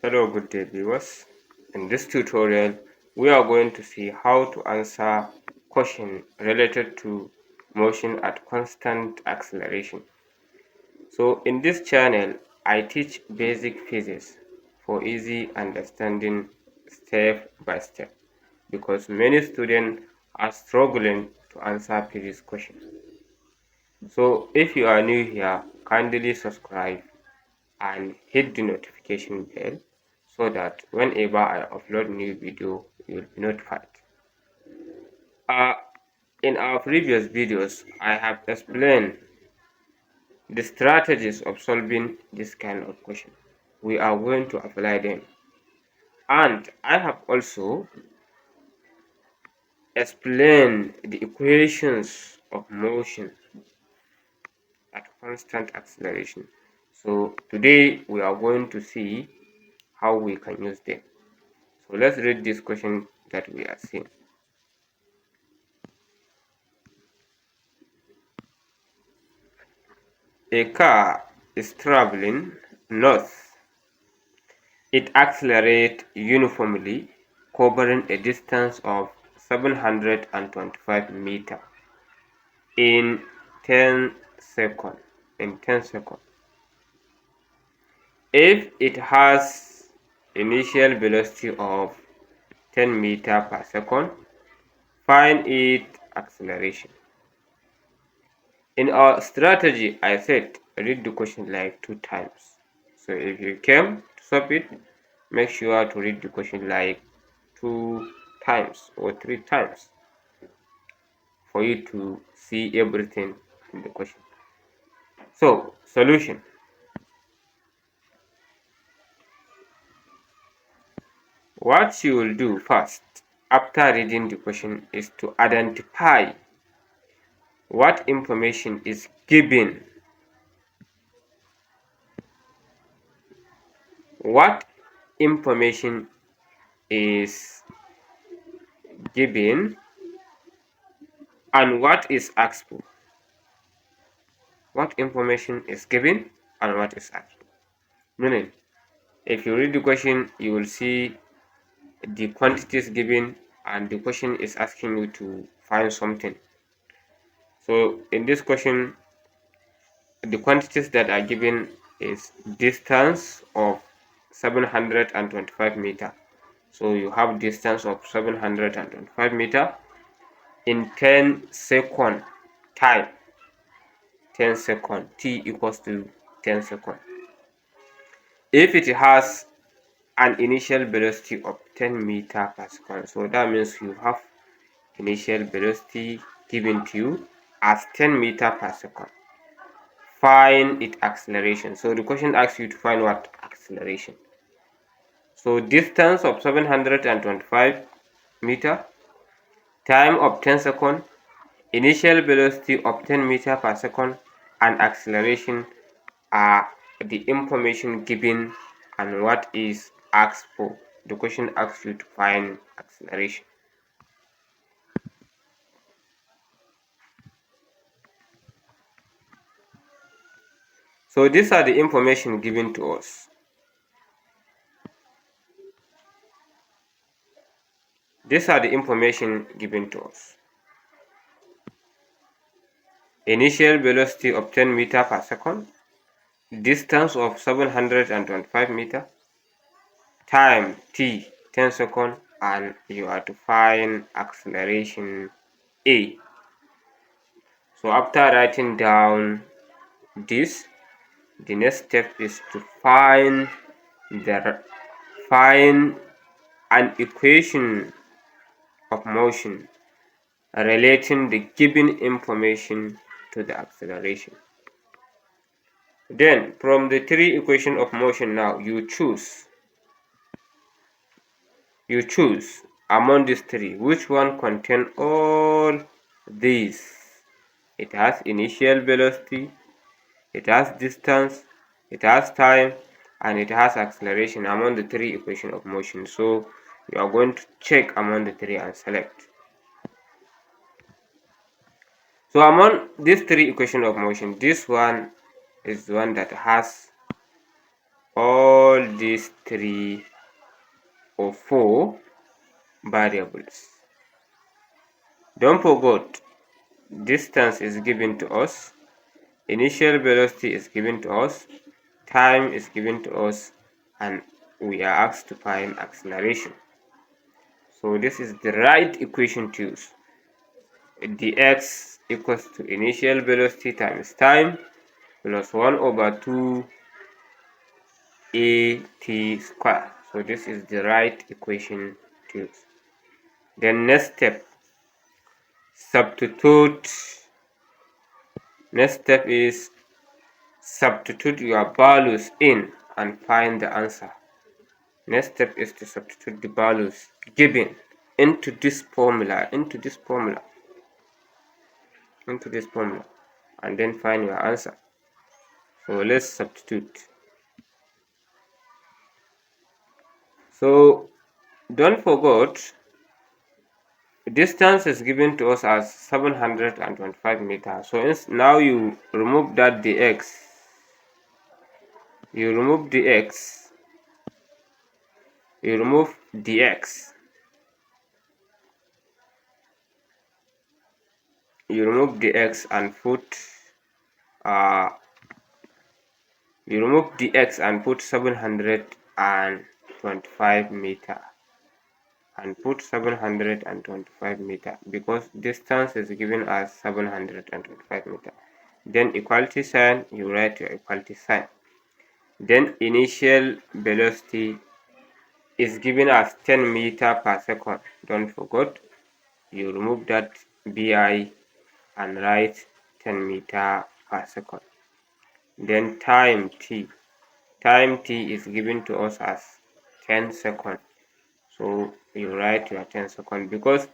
Hello, good day viewers. In this tutorial, we are going to see how to answer question related to motion at constant acceleration. So in this channel, I teach basic physics for easy understanding step by step because many students are struggling to answer physics questions. So if you are new here, kindly subscribe and hit the notification bell so that whenever I upload new video, you'll be notified. Uh, in our previous videos, I have explained the strategies of solving this kind of question. We are going to apply them. And I have also explained the equations of motion at constant acceleration. So today we are going to see how we can use them. So let's read this question that we are seeing. A car is traveling north. It accelerates uniformly, covering a distance of 725 meters in 10 seconds. In 10 seconds. If it has initial velocity of 10 meters per second, find its acceleration. In our strategy, I said read the question like 2 times. So if you came to solve it, make sure to read the question like 2 times or 3 times for you to see everything in the question. So, solution. What you will do first after reading the question is to identify what information is given. What information is given and what is asked for. What information is given and what is asked for. Meaning, if you read the question, you will see the quantities given and the question is asking you to find something. So in this question, the quantities that are given is distance of 725 meter. So you have distance of 725 meter in 10 second time. 10 second, t equals to 10 second. If it has an initial velocity of 10 meter per second, so that means you have initial velocity given to you as 10 meter per second. Find its acceleration. So the question asks you to find what acceleration. So distance of 725 meter, time of 10 second, initial velocity of 10 meter per second, and acceleration are the information given and what is asked for. The question asks you to find acceleration. So these are the information given to us. These are the information given to us. Initial velocity of 10 meter per second, distance of 725 meter, time t 10 seconds, and you are to find acceleration a. So after writing down this, the next step is to find an equation of motion relating the given information to the acceleration. Then from the three equations of motion now you choose among these three which one contain all these. It has initial velocity, it has distance, it has time, and it has acceleration among the three equations of motion. So you are going to check among the three and select. So among these three equations of motion, this one is the one that has all these 3 or 4 variables. Don't forget, distance is given to us, initial velocity is given to us, time is given to us, and we are asked to find acceleration. So this is the right equation to use. Dx equals to initial velocity times time plus 1 over 2 at square. So this is the right equation to use. Then next step, substitute. Next step is substitute your values in and find the answer. Next step is to substitute the values given into this formula, and then find your answer. So let's substitute. So don't forget, distance is given to us as 725 meters. So now you remove that dx, you remove dx, you remove dx, you remove dx and put you remove dx and put 725 meter, and put 725 meter because distance is given as 725 meter. Then equality sign, you write your equality sign. Then initial velocity is given as 10 meter per second. Don't forget, you remove that bi and write 10 meter per second. Then time t is given to us as 10 seconds. So you write your 10 seconds because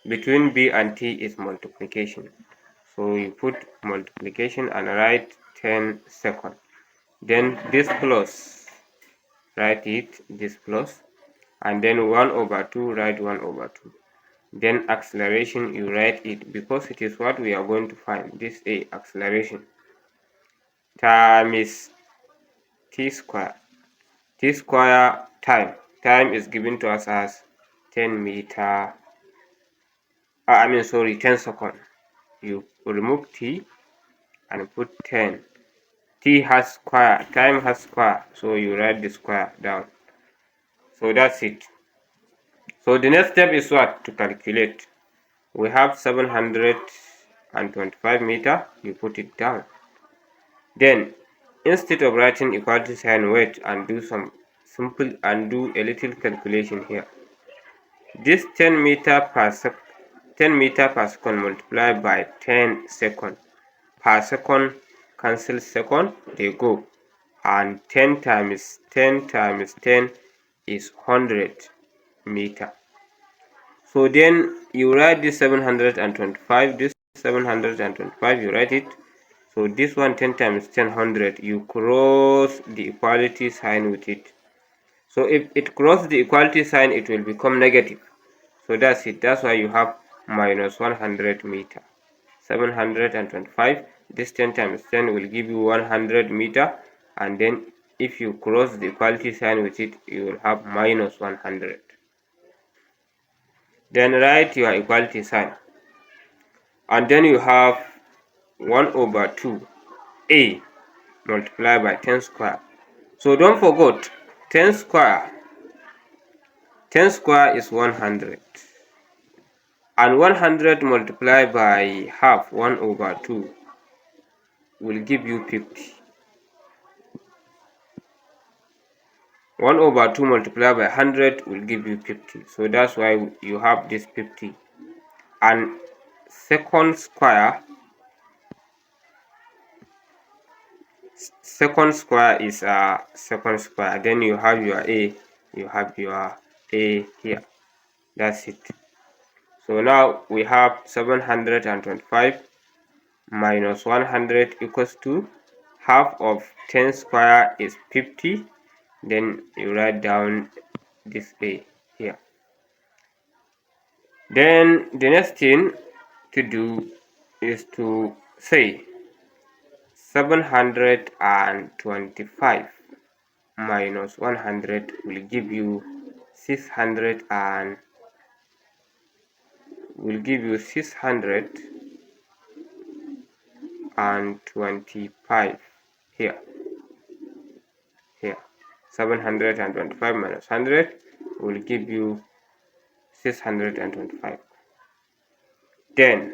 between b and t is multiplication. So you put multiplication and write 10 seconds. Then this plus, write it, this plus, and then 1 over 2, write 1 over 2. Then acceleration, you write it because it is what we are going to find. This a acceleration times t square. T square time. Time is given to us as 10 meter. 10 seconds. You remove t and put 10. T has square, time has square, so you write the square down. So that's it. So the next step is what? To calculate. We have 725 meter, you put it down. Then instead of writing equality sign, wait and do some simple and do a little calculation here. This 10 meter per second multiplied by 10 seconds per second, cancel second, they go, and 10 times 10 times 10 is 100 meter. So then you write this 725, this 725, you write it. So this one 10 times 10, 100, you cross the equality sign with it. So if it crosses the equality sign, it will become negative. So that's it. That's why you have minus 100 meter. 725, this 10 times 10 will give you 100 meter, and then if you cross the equality sign with it, you will have minus 100. Then write your equality sign, and then you have 1 over 2 a multiplied by 10 square. So don't forget, 10 square is 100, and 100 multiplied by half, 1 over 2, will give you 50. 1 over 2 multiplied by 100 will give you 50. So that's why you have this 50. And second square is second square. Then you have your a, here. That's it. So now we have 725 minus 100 equals to half of 10 square is 50. Then you write down this a here. Then the next thing to do is to say 725 minus 100 will give you 600 and will give you 625 here. 725 minus 100 will give you 625. Then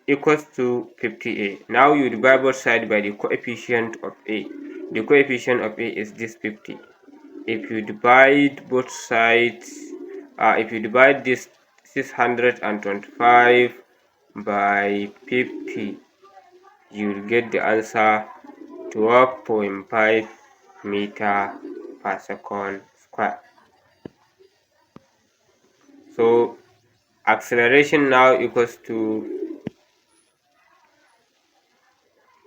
equals to 50a. Now you divide both sides by the coefficient of a. The coefficient of a is this 50. If you divide both sides, if you divide this 625 by 50, you will get the answer 12.5 meter per second square. So acceleration now equals to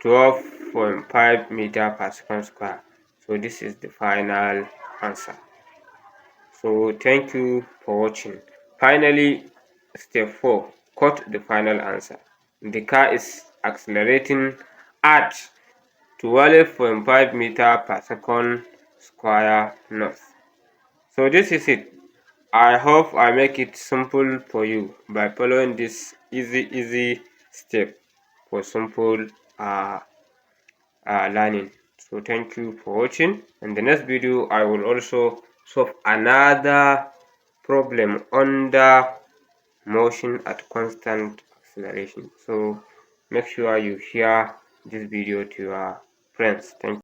12.5 meter per second square. So this is the final answer. So thank you for watching. Finally, step 4, quote the final answer. The car is accelerating at 12.5 meter per second square north. So this is it. I hope I make it simple for you by following this easy step for simple learning. So thank you for watching. In the next video I will also solve another problem under motion at constant acceleration. So make sure you share this video to your friends. Thank you.